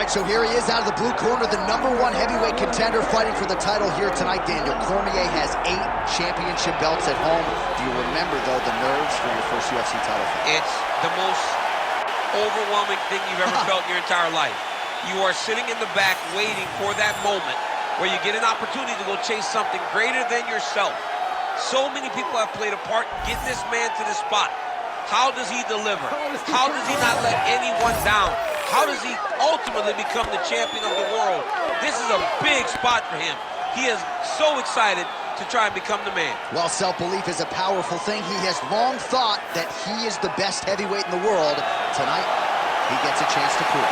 right, so here he is out of the blue corner, the #1 heavyweight contender fighting for the title here tonight, Daniel. Cormier has 8 championship belts at home. Do you remember, though, the nerves for your first UFC title fight? It's the most overwhelming thing you've ever felt in your entire life. You are sitting in the back waiting for that moment where you get an opportunity to go chase something greater than yourself. So many people have played a part in getting this man to the spot. How does he deliver? How does he not let anyone down? How does he ultimately become the champion of the world? This is a big spot for him. He is so excited to try and become the man. Well, self-belief is a powerful thing. He has long thought that he is the best heavyweight in the world. Tonight, he gets a chance to prove it.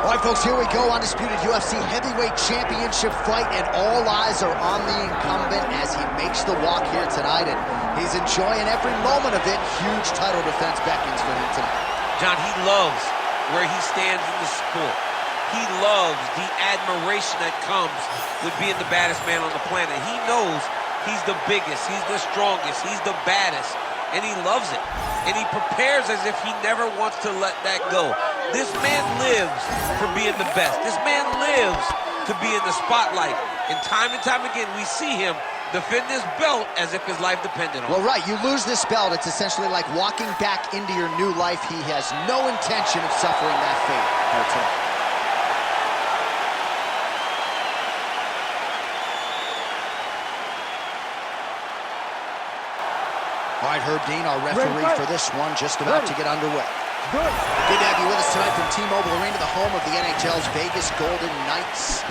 All right, folks, here we go. Undisputed UFC heavyweight championship fight, and all eyes are on the incumbent as he makes the walk here tonight, and he's enjoying every moment of it. Huge title defense beckons for him tonight. John, he loves where he stands in the sport. He loves the admiration that comes with being the baddest man on the planet. He knows he's the biggest, he's the strongest, he's the baddest, and he loves it. And he prepares as if he never wants to let that go. This man lives for being the best. This man lives to be in the spotlight. And time again, we see him defend this belt as if his life depended on it. Well, right, you lose this belt, it's essentially like walking back into your new life. He has no intention of suffering that fate here tonight. All right, Herb Dean, our referee for this one, just about to get underway. Good to have you with us tonight from T-Mobile Arena, the home of the NHL's Vegas Golden Knights,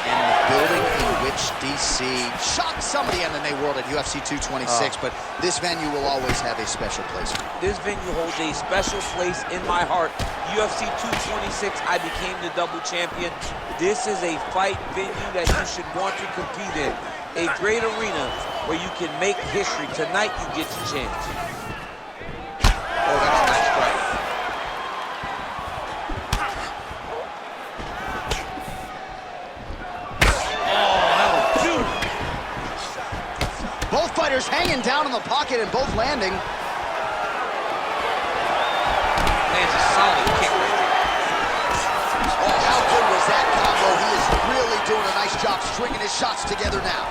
and the building in which DC shocked some of the MMA world at UFC 226, but this venue will always have a special place for you. This venue holds a special place in my heart. UFC 226, I became the double champion. This is a fight venue that you should want to compete in. A great arena where you can make history. Tonight, you get your chance. Oh, that's a nice strike. Oh, that was beautiful. Both fighters hanging down in the pocket and both landing. Lands a solid kick right there. Oh, how good was that combo? He is really doing a nice job stringing his shots together now.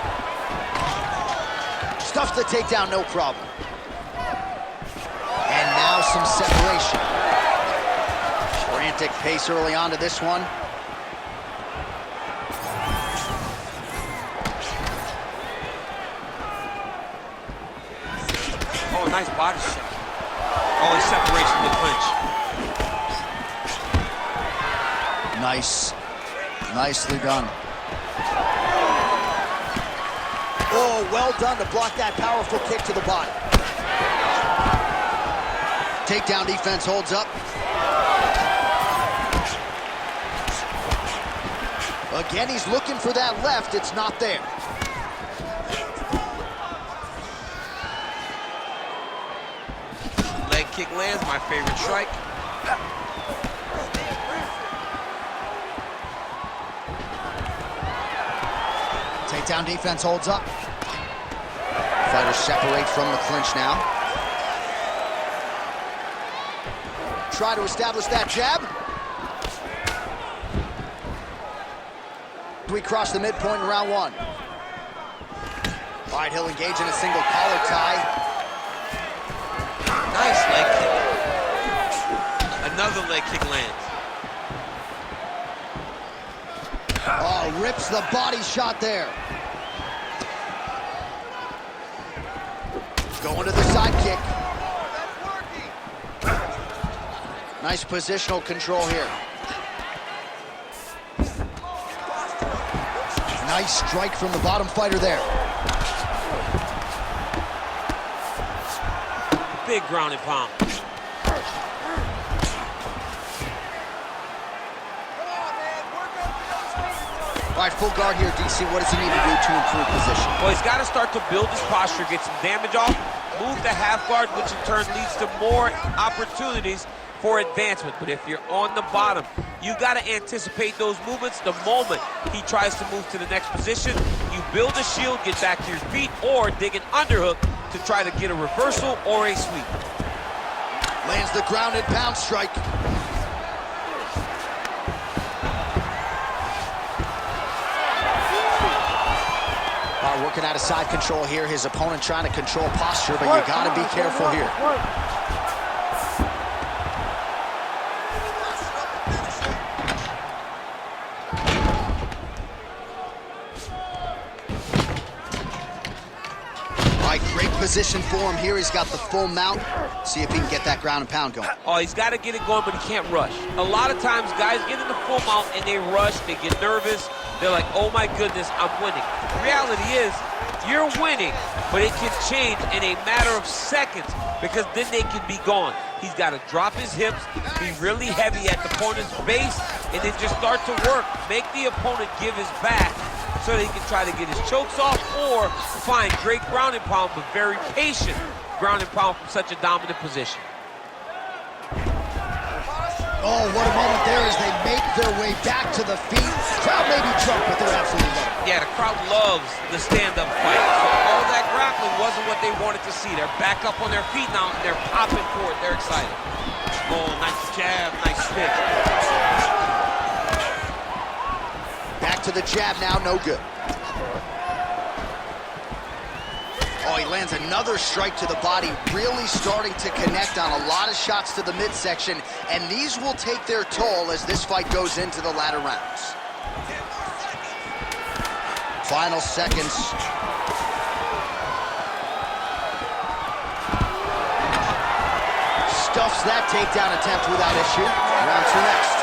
Stuffs the takedown, no problem. And now some separation. Frantic pace early on to this one. Oh, nice body shot. Oh, he separates from the clinch. Nice. Nicely done. Oh, well done to block that powerful kick to the body. Takedown defense holds up. Again, he's looking for that left. It's not there. Leg kick lands, my favorite strike. Takedown defense holds up. Fighters separate from the clinch now. Try to establish that jab. We cross the midpoint in round one. All right, he'll engage in a single collar tie. Nice leg kick. Another leg kick lands. Oh, rips the body shot there. Going to the side kick. Nice positional control here. Nice strike from the bottom fighter there. Big ground and pound. All right, full guard here, DC. What does he need to do to improve position? Well, he's got to start to build his posture, get some damage off, move to half guard, which in turn leads to more opportunities for advancement. But if you're on the bottom, you got to anticipate those movements the moment he tries to move to the next position. You build a shield, get back to your feet, or dig an underhook to try to get a reversal or a sweep. Lands the ground and pound strike. Working out of side control here. His opponent trying to control posture, but you got to be careful here. All right, great position for him here. He's got the full mount. See if he can get that ground and pound going. Oh, he's got to get it going, but he can't rush. A lot of times, guys get in the full mount and they rush, they get nervous. They're like, oh my goodness, I'm winning. The reality is, you're winning, but it can change in a matter of seconds because then they can be gone. He's got to drop his hips, be really heavy at the opponent's base, and then just start to work. Make the opponent give his back so that he can try to get his chokes off or find great ground and pound, but very patient ground and pound from such a dominant position. Oh, what a moment there as they make their way back to the feet. Crowd may be drunk, but they're absolutely loving it. Yeah, the crowd loves the stand-up fight. So all that grappling wasn't what they wanted to see. They're back up on their feet now, and they're popping for it. They're excited. Oh, nice jab, nice spin. Back to the jab now, no good. Oh, he lands another strike to the body, really starting to connect on a lot of shots to the midsection, and these will take their toll as this fight goes into the latter rounds. Final seconds. Stuffs that takedown attempt without issue. Round two next.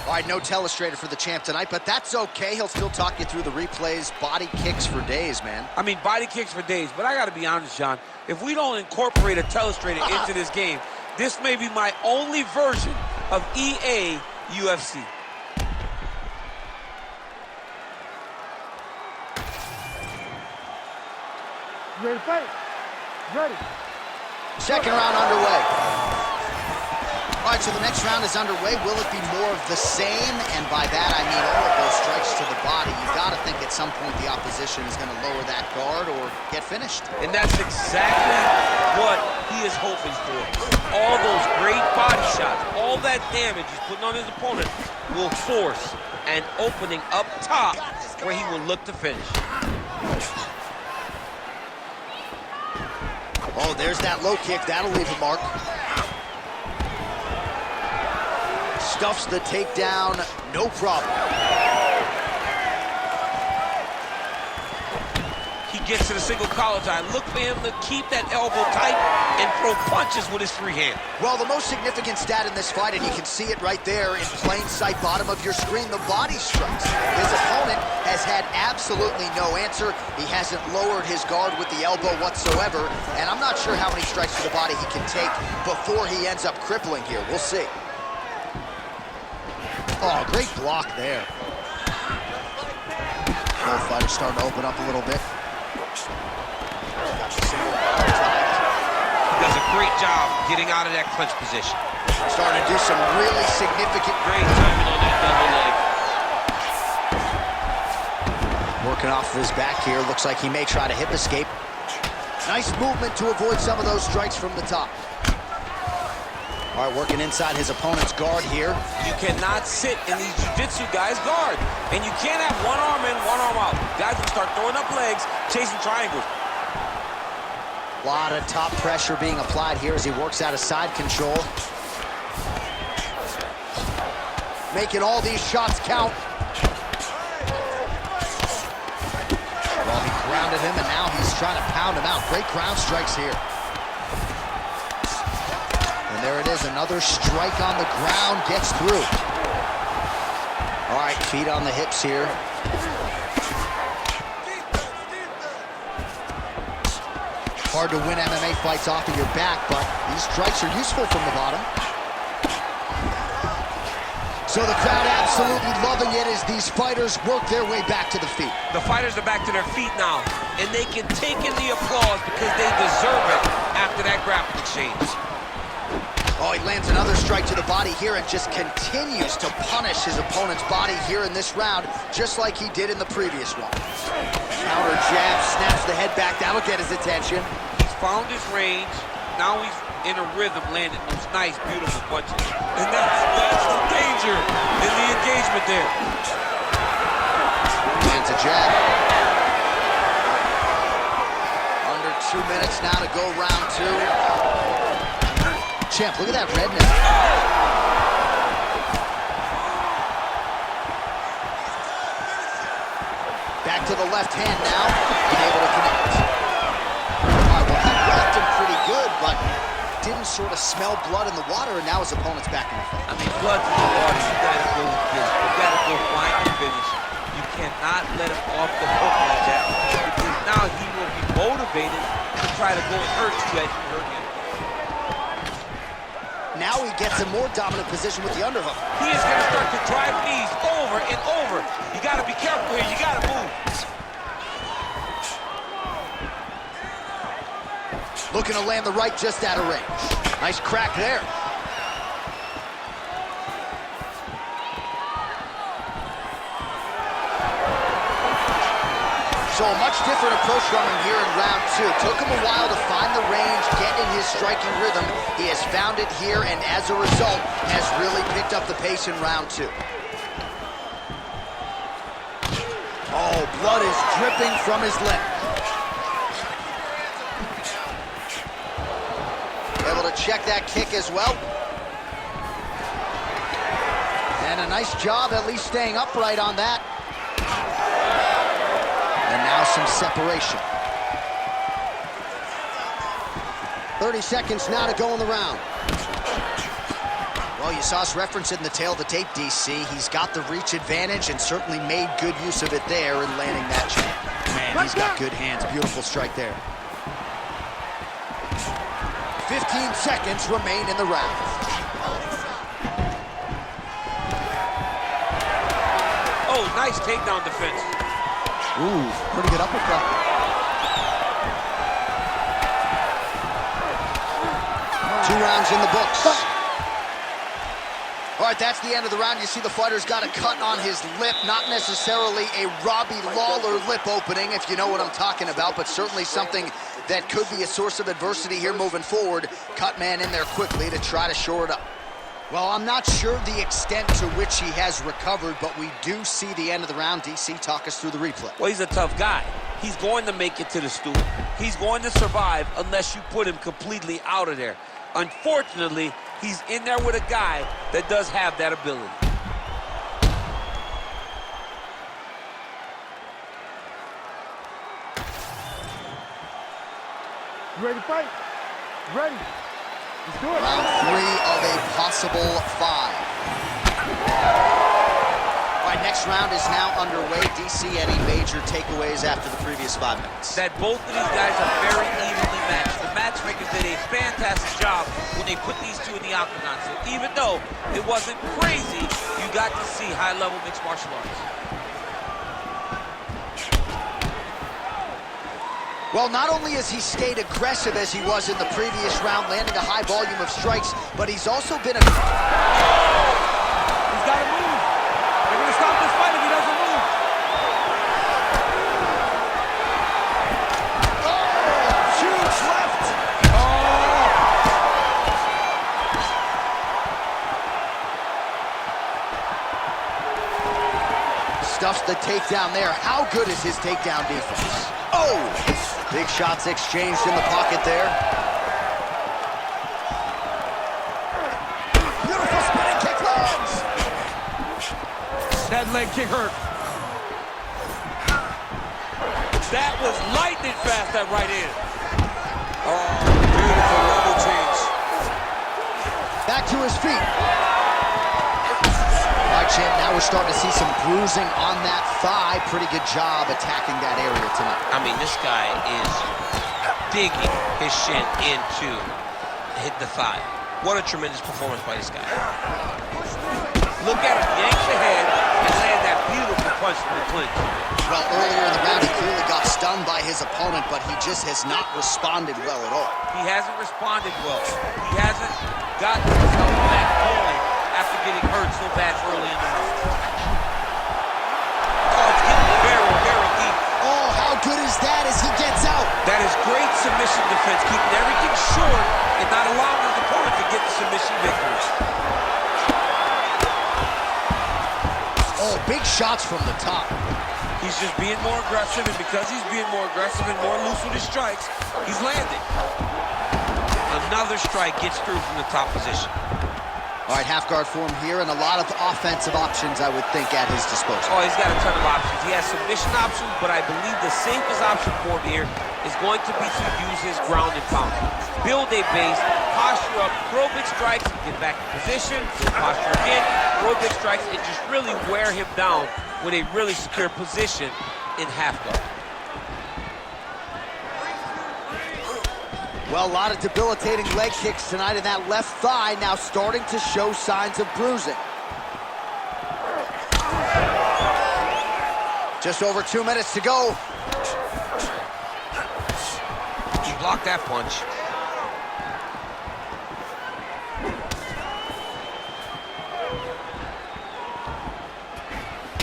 All right, no telestrator for the champ tonight, but that's okay. He'll still talk you through the replays. Body kicks for days, man. I mean, body kicks for days, but I got to be honest, John. If we don't incorporate a telestrator into this game, this may be my only version of EA UFC. Ready to fight? Ready. Second round underway. All right, so the next round is underway. Will it be more of the same? And by that, I mean all of those strikes to the body. You got to think at some point the opposition is going to lower that guard or get finished. And that's exactly what he is hoping for. All those great body shots, all that damage he's putting on his opponent will force an opening up top where he will look to finish. Oh, there's that low kick. That'll leave a mark. Stuffs the takedown, no problem. He gets to the single collar tie. Look for him to keep that elbow tight and throw punches with his free hand. Well, the most significant stat in this fight, and you can see it right there in plain sight, bottom of your screen, the body strikes. His opponent has had absolutely no answer. He hasn't lowered his guard with the elbow whatsoever, and I'm not sure how many strikes to the body he can take before he ends up crippling here. We'll see. Oh, great block there. Both fighters starting to open up a little bit. He does a great job getting out of that clinch position. Starting to do some really significant... Great timing on that double leg. Working off of his back here. Looks like he may try to hip escape. Nice movement to avoid some of those strikes from the top. All right, working inside his opponent's guard here. You cannot sit in these jiu-jitsu guys' guard. And you can't have one arm in, one arm out. Guys will start throwing up legs, chasing triangles. A lot of top pressure being applied here as he works out of side control. Making all these shots count. Well, he grounded him, and now he's trying to pound him out. Great ground strikes here. And there it is, another strike on the ground, gets through. All right, feet on the hips here. Hard to win MMA fights off of your back, but these strikes are useful from the bottom. So the crowd absolutely loving it as these fighters work their way back to the feet. The fighters are back to their feet now, and they can take in the applause because they deserve it after that grappling exchange. Oh, he lands another strike to the body here and just continues to punish his opponent's body here in this round, just like he did in the previous one. Counter jab, snaps the head back. That'll get his attention. He's found his range. Now he's in a rhythm, landing those nice, beautiful punches. And that's the danger in the engagement there. Lands a jab. Under 2 minutes now to go round 2. Champ, look at that redness. Back to the left hand now, unable to connect. All right, well, he rocked him pretty good, but didn't sort of smell blood in the water, and now his opponent's back in the fight. I mean, blood's in the water. You gotta go finish. You gotta go find the finish. You cannot let him off the hook like that, because now he will be motivated to try to go and hurt you as you hurt him. Now he gets a more dominant position with the underhook. He is going to start to drive knees over and over. You got to be careful here. You got to move. Looking to land the right just out of range. Nice crack there. So a much different approach from him here in round 2. Took him a while to find the range, get in his striking rhythm. He has found it here, and as a result, has really picked up the pace in round 2. Oh, blood is dripping from his lip. Able to check that kick as well. And a nice job at least staying upright on that. And now some separation. 30 seconds now to go in the round. Well, you saw us reference it in the tail of the tape, DC. He's got the reach advantage and certainly made good use of it there in landing that jab. Man, he's got good hands. Beautiful strike there. 15 seconds remain in the round. Oh, nice takedown defense. Ooh, pretty good uppercut. Two rounds in the books. All right, that's the end of the round. You see the fighter's got a cut on his lip. Not necessarily a Robbie Lawler lip opening, if you know what I'm talking about, but certainly something that could be a source of adversity here moving forward. Cut man in there quickly to try to shore it up. Well, I'm not sure the extent to which he has recovered, but we do see the end of the round. DC, talk us through the replay. Well, he's a tough guy. He's going to make it to the stool. He's going to survive unless you put him completely out of there. Unfortunately, he's in there with a guy that does have that ability. You ready to fight? Ready. Let's do it. Round 3 of a possible 5. All right, next round is now underway. DC, any major takeaways after the previous 5 minutes? That both of these guys are very evenly matched. The matchmakers did a fantastic job when they put these two in the octagon. So even though it wasn't crazy, you got to see high-level mixed martial arts. Well, not only has he stayed aggressive as he was in the previous round, landing a high volume of strikes, but he's also been a... He's got to move. They're going to stop this fight if he doesn't move. Oh, huge left. Oh. Stuffs the takedown there. How good is his takedown defense? Oh! Big shots exchanged in the pocket there. Beautiful spinning kick lands. That leg kick hurt. That was lightning fast, that right hand. Oh, beautiful level change. Back to his feet. All right, champ, now we're starting to see some bruising on that thigh. Pretty good job attacking that area tonight. I mean, this guy is digging his shin into hit the thigh. What a tremendous performance by this guy. Look at him, yanks ahead and land that beautiful punch from the clinch. Well, earlier in the round, he clearly got stunned by his opponent, but he just has not responded well at all. He hasn't responded well. He hasn't gotten himself back going after getting hurt so bad early in the round. Oh, it's getting very, very deep. Oh, how good is that as he gets out? That is great submission defense, keeping everything short and not allowing his opponent to get the submission victory. Oh, big shots from the top. He's just being more aggressive, and because he's being more aggressive and more loose with his strikes, he's landing. Another strike gets through from the top position. All right, half guard form here, and a lot of offensive options, I would think, at his disposal. Oh, he's got a ton of options. He has submission options, but I believe the safest option for him here is going to be to use his ground and pound. Build a base, posture up, throw big strikes, get back in position, posture again, throw big strikes, and just really wear him down with a really secure position in half guard. Well, a lot of debilitating leg kicks tonight, and that left thigh now starting to show signs of bruising. Just over 2 minutes to go. He blocked that punch.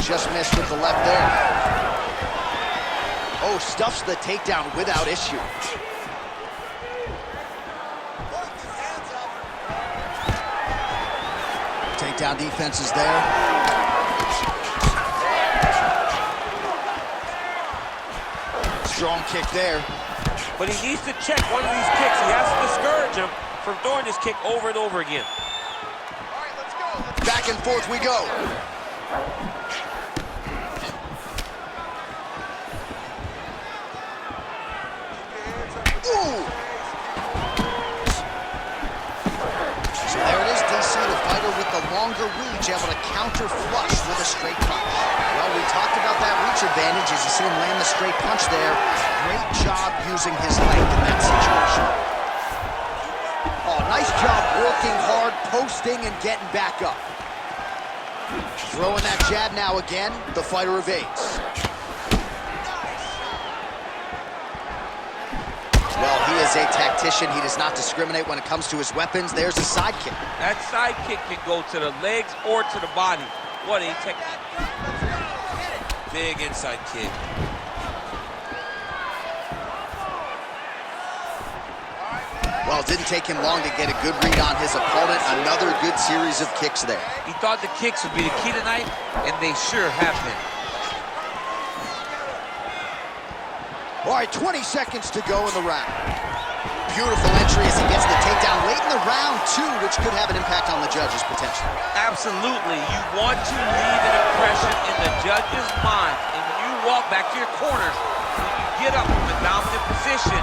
Just missed with the left there. Oh, stuffs the takedown without issue. Takedown defense is there. Strong kick there. But he needs to check one of these kicks. He has to discourage him from throwing this kick over and over again. All right, let's go. Back and forth we go. Ooh. So there it is, DC, the fighter with the longer reach, able to counter flush with a straight punch. Well, we talked about that reach advantage as you see him land the straight punch there. Great job using his length in that situation. Oh, nice job working hard, posting, and getting back up. Throwing that jab now again, the fighter evades. Well, he is a tactician. He does not discriminate when it comes to his weapons. There's a side kick. That side kick can go to the legs or to the body. What a technique. Big inside kick. Well, it didn't take him long to get a good read on his opponent. Another good series of kicks there. He thought the kicks would be the key tonight, and they sure have been. All right, 20 seconds to go in the round. Beautiful entry as he gets the takedown late in the round, too, which could have an impact on the judges, potentially. Absolutely. You want to leave an impression in the judge's mind. And when you walk back to your corners, when you get up from a dominant position,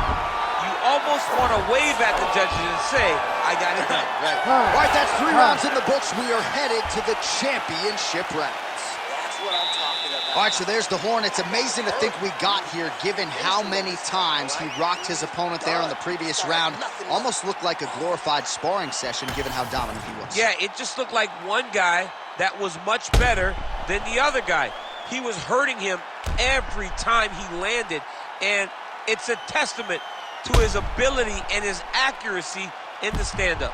you almost want to wave at the judges and say, I got it done. Right. All right, that's 3 rounds in the books. We are headed to the championship rounds. That's what I'm talking about. All right, so there's the horn. It's amazing to think we got here, given how many times he rocked his opponent there in the previous round. Almost looked like a glorified sparring session, given how dominant he was. Yeah, it just looked like one guy that was much better than the other guy. He was hurting him every time he landed, and it's a testament to his ability and his accuracy in the stand-up.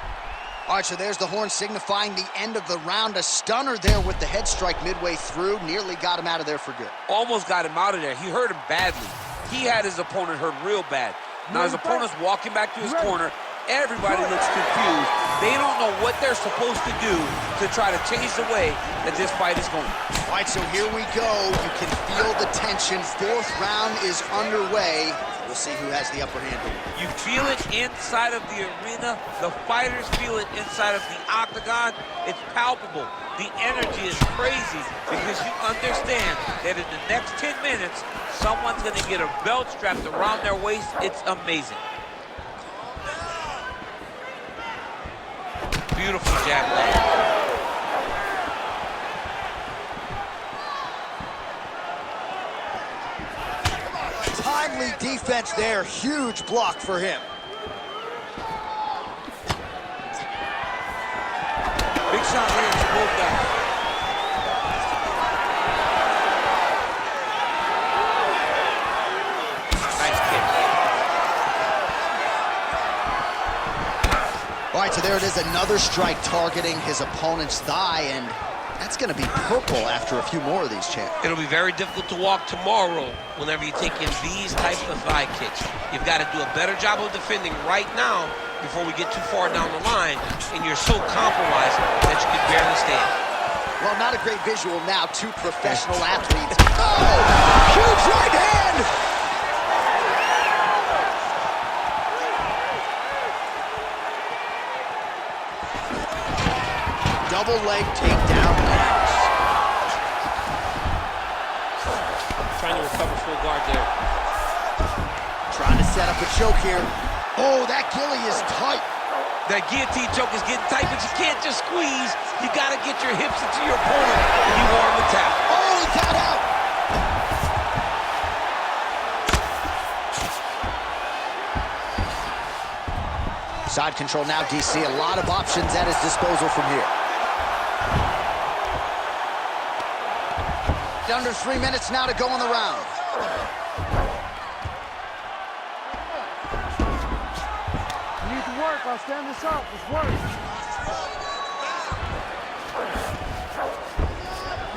All right, so there's the horn signifying the end of the round. A stunner there with the head strike midway through. Nearly got him out of there for good. Almost got him out of there. He hurt him badly. He had his opponent hurt real bad. Now his opponent's walking back to his corner. Everybody looks confused. They don't know what they're supposed to do to try to change the way that this fight is going. All right, so here we go. You can feel the tension. 4th round is underway. We'll see who has the upper hand here. You feel it inside of the arena. The fighters feel it inside of the octagon. It's palpable. The energy is crazy because you understand that in the next 10 minutes, someone's going to get a belt strapped around their waist. It's amazing. Beautiful jab leg. Timely Elite defense there. Huge block for him. Big shot lands to both guys. Nice kick. All right, so there it is, another strike targeting his opponent's thigh, and that's going to be purple after a few more of these, champ. It'll be very difficult to walk tomorrow whenever you take in these types of thigh kicks. You've got to do a better job of defending right now before we get too far down the line, and you're so compromised that you can barely stand. Well, not a great visual now, two professional athletes. Oh, huge right hand! Double leg takedown lands. Trying to recover full guard there. Trying to set up a choke here. Oh, that ghillie is tight. That guillotine choke is getting tight, but you can't just squeeze. You got to get your hips into your opponent if you want him to tap. Oh, he got out. Side control now, DC. A lot of options at his disposal from here. Under 3 minutes now to go in the round. You need to work. I'll stand this up. It's work.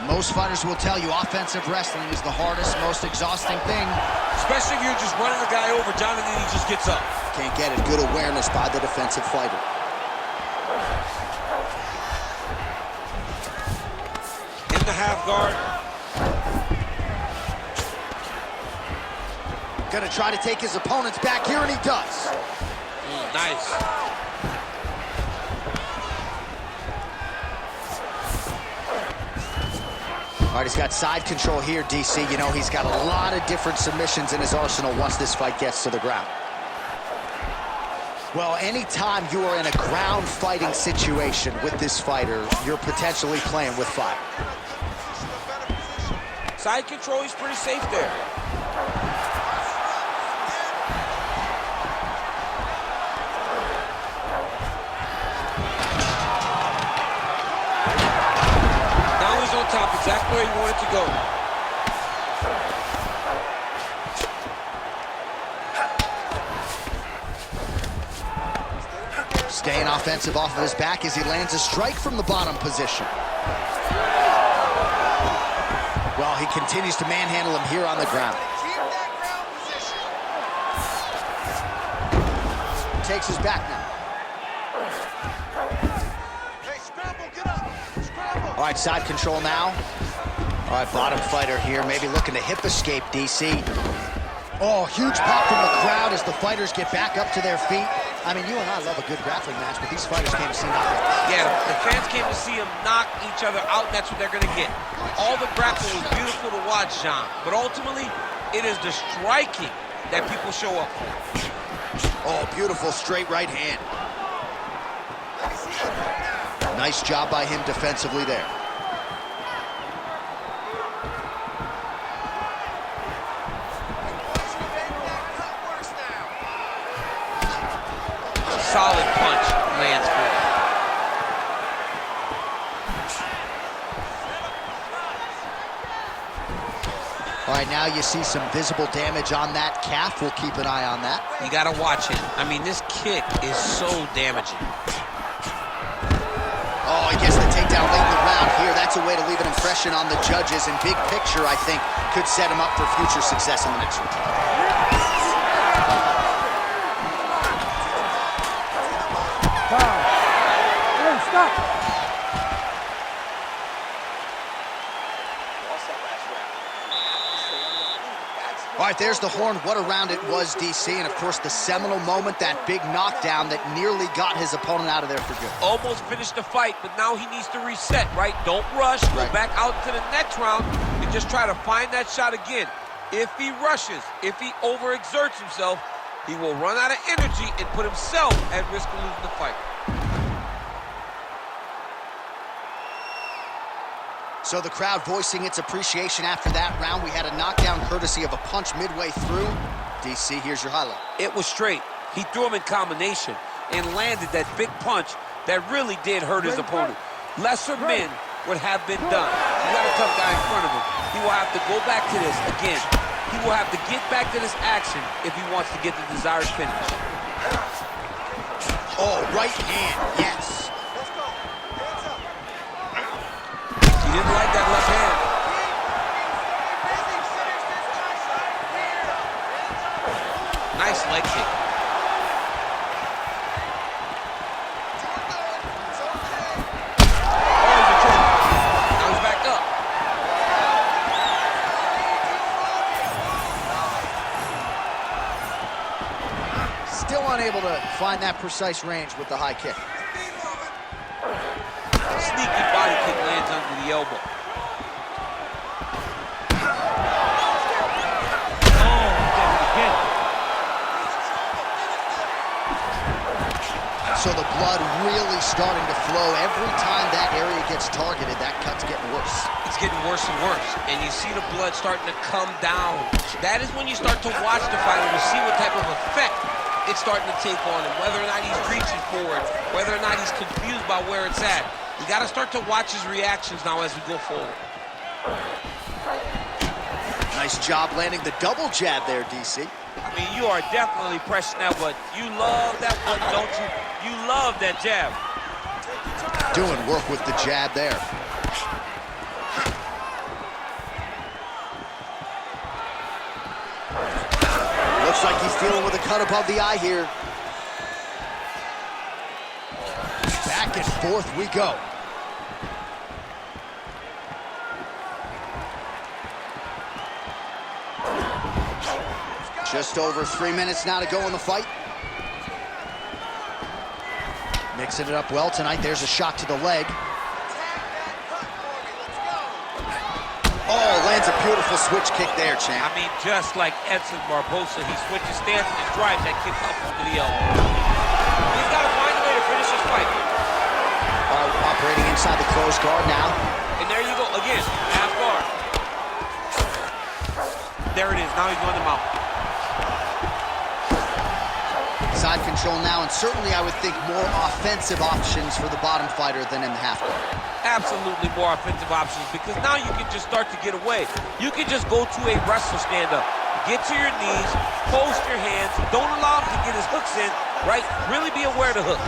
Most fighters will tell you offensive wrestling is the hardest, most exhausting thing. Especially if you're just running a guy over, Jonathan, he just gets up. Can't get it. Good awareness by the defensive fighter. In the half guard. Gonna try to take his opponent's back here, and he does. Nice. All right, he's got side control here, DC. You know, he's got a lot of different submissions in his arsenal once this fight gets to the ground. Well, anytime you are in a ground fighting situation with this fighter, you're potentially playing with fire. Side control, he's pretty safe there. Now he's on top, exactly where he wanted to go. Staying offensive off of his back as he lands a strike from the bottom position. Well, he continues to manhandle him here on the ground. Takes his back now. All right, side control now. All right, bottom fighter here, maybe looking to hip escape, DC. Oh, huge pop from the crowd as the fighters get back up to their feet. I mean, you and I love a good grappling match, but these fighters came to see nothing. Yeah, the fans came to see them knock each other out, and that's what they're going to get. All the grappling was beautiful to watch, Jean, but ultimately, it is the striking that people show up for. Oh, beautiful straight right hand. Nice job by him defensively there. Solid punch lands for him. All right, now you see some visible damage on that calf. We'll keep an eye on that. You got to watch it. I mean, this kick is so damaging. Oh, he gets the takedown late in the round here. That's a way to leave an impression on the judges, and big picture, I think, could set him up for future success in the next round. Stop. All right, there's the horn. What a round it was, DC. And, of course, the seminal moment, that big knockdown that nearly got his opponent out of there for good. Almost finished the fight, but now he needs to reset, right? Don't rush. Go back out to the next round and just try to find that shot again. If he rushes, if he overexerts himself, he will run out of energy and put himself at risk of losing the fight. So the crowd voicing its appreciation after that round. We had a knockdown courtesy of a punch midway through. DC, here's your highlight. It was straight. He threw him in combination and landed that big punch that really did hurt his opponent. Lesser men would have been done. You got a tough guy in front of him. He will have to go back to this again. He will have to get back to this action if he wants to get the desired finish. Oh, right hand, yes. He didn't like that left hand. Nice leg kick. Oh, he's in trouble. Now he's back up. Still unable to find that precise range with the high kick. Sneaky body kick lands under the elbow. So the blood really starting to flow. Every time that area gets targeted, that cut's getting worse. It's getting worse and worse. And you see the blood starting to come down. That is when you start to watch the fighter to see what type of effect it's starting to take on him, whether or not he's reaching for it, whether or not he's confused by where it's at. We got to start to watch his reactions now as we go forward. Nice job landing the double jab there, DC. I mean, you are definitely pressing that one. You love that one, don't you? You love that jab. Doing work with the jab there. Looks like he's dealing with a cut above the eye here. Back and forth we go. Just over 3 minutes now to go in the fight. Mixing it up well tonight. There's a shot to the leg. Oh, lands a beautiful switch kick there, champ. I mean, just like Edson Barbosa, he switches stance and just drives that kick up into the elbow. He's got to find a way to finish this fight. Operating inside the closed guard now. And there you go, again, half guard. There it is, now he's going to mount. Side control now, and certainly I would think more offensive options for the bottom fighter than in the half guard. Absolutely more offensive options, because now you can just start to get away. You can just go to a wrestler stand-up. Get to your knees, post your hands, don't allow him to get his hooks in, right? Really be aware of the hooks.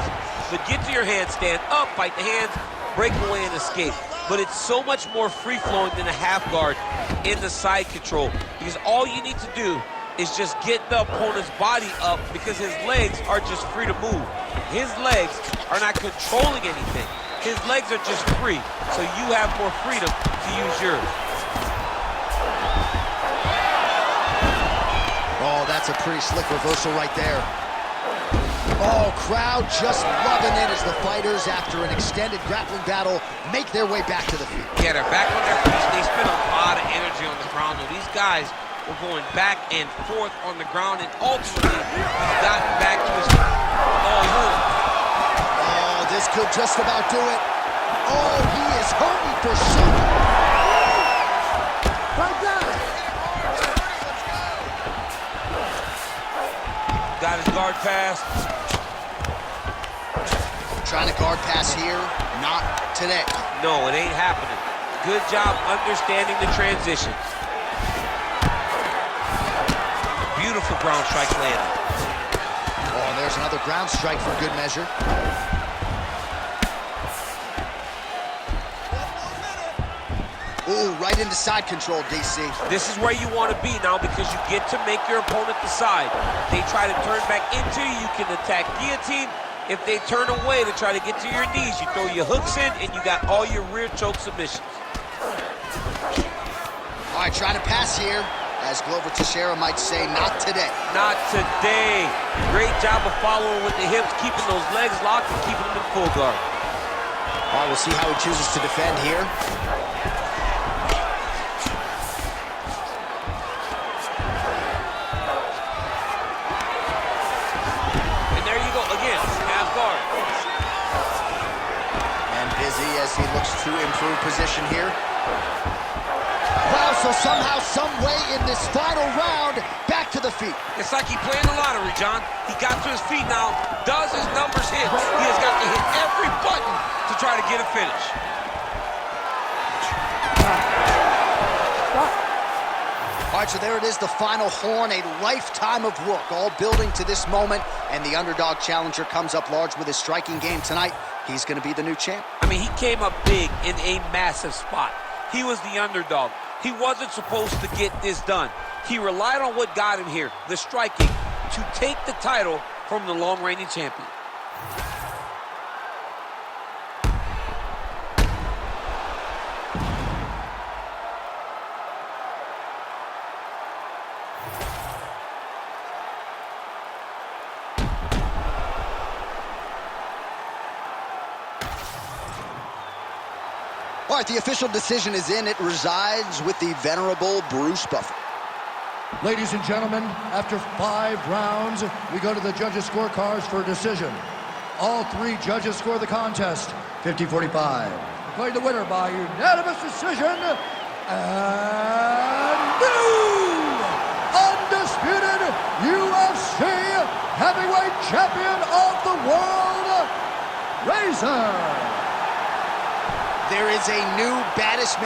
But get to your hands, stand up, fight the hands, break away and escape. But it's so much more free-flowing than a half guard in the side control, because all you need to do is just get the opponent's body up, because his legs are just free to move. His legs are not controlling anything. His legs are just free, so you have more freedom to use yours. Oh, that's a pretty slick reversal right there. Oh, crowd just loving it as the fighters, after an extended grappling battle, make their way back to the field. Yeah, they're back on their feet. They spend a lot of energy on the ground, though. These guys were going back and forth on the ground, and ultimately he's gotten back to his feet. Oh, this could just about do it. Oh, he is hurting for sure. Right down. Got his guard pass. Trying to guard pass here, not today. No, it ain't happening. Good job understanding the transitions. Beautiful ground strike landing. Oh, and there's another ground strike for good measure. Ooh, right into side control, DC. This is where you want to be now, because you get to make your opponent decide. They try to turn back into you, you can attack guillotine. If they turn away to try to get to your knees, you throw your hooks in, and you got all your rear choke submissions. All right, trying to pass here. As Glover Teixeira might say, not today. Not today. Great job of following with the hips, keeping those legs locked and keeping them in full guard. All right, we'll see how he chooses to defend here. And there you go, again, half guard. And busy as he looks to improve position here. Wow, so somehow, some way in this final round, back to the feet. It's like he playing the lottery, John. He got to his feet now. Does his numbers hit? He has got to hit every button to try to get a finish. All right, so there it is, the final horn, a lifetime of work, all building to this moment, and the underdog challenger comes up large with his striking game tonight. He's going to be the new champ. I mean, he came up big in a massive spot. He was the underdog. He wasn't supposed to get this done. He relied on what got him here, the striking, to take the title from the long-reigning champion. All right, the official decision is in. It resides with the venerable Bruce Buffer. Ladies and gentlemen, after 5 rounds, we go to the judges' scorecards for a decision. All 3 judges score the contest 50-45. Declared the winner by unanimous decision, and new undisputed UFC heavyweight champion of the world, Razor. There is a new baddest man